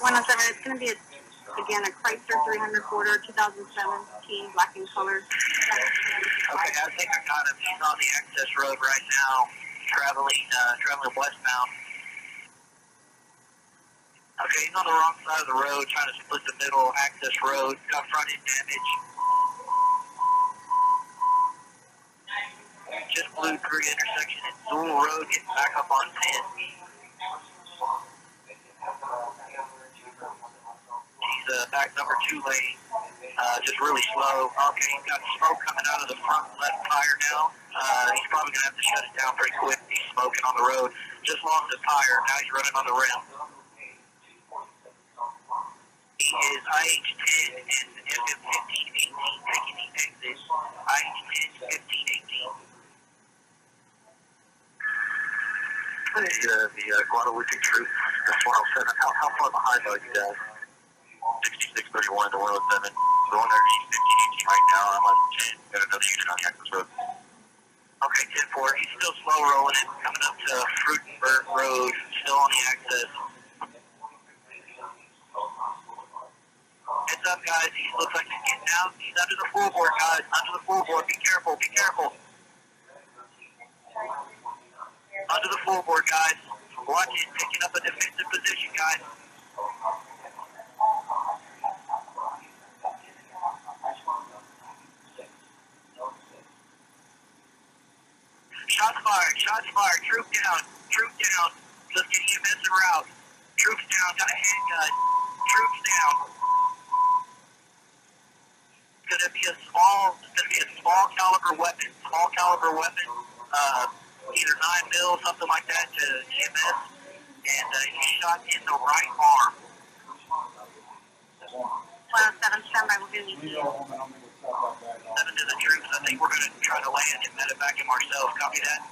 107, it's going to be, again, a Chrysler 300 quarter, 2017, black in color. Okay, I think I got him. He's on the access road right now, traveling westbound. Okay, he's on the wrong side of the road, trying to split the middle access road. Got front end damage. Just blew through the intersection at Zool Road, getting back up on 10. He's back number 2 lane, just really slow. Okay, he's got smoke coming out of the front left tire now. He's probably going to have to shut it down pretty quick. He's smoking on the road. Just lost the tire. Now he's running on the rim. He is IH10 and FM1518 taking the exit. IH10, 1518. The Guadalupe Truth, that's 107. How far behind are you guys? 6631 to 107. Going there, 1518 right now. I'm on 10. Got another unit on the access road. Okay, 10-4. He's still slow rolling it. Coming up to Fruitenberg Road. Still on the access. Heads up, guys. He looks like he's getting out. He's under the floorboard, guys. Under the floorboard. Be careful. Be careful. Under the floorboard, guys. Watch it. Picking up a defensive position, guys. Shots fired. Shots fired. Troop down. Troop down. Let's get EMS en route. Troops down. Got a handgun. Troops down. It's gonna be a small caliber weapon. Small caliber weapon. Either 9 mil, something like that, to EMS. And he shot in the right arm. 107, standby. We'll do ETA. 7 to the troops. I think we're going to try to land and medevac him ourselves. Copy that?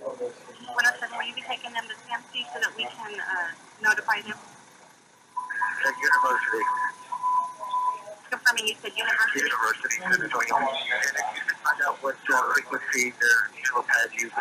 107, will you be taking them to CMC so that we can notify them? University. Confirming you said University? University, San Antonio. And if you can find out what frequency their neutral pad uses.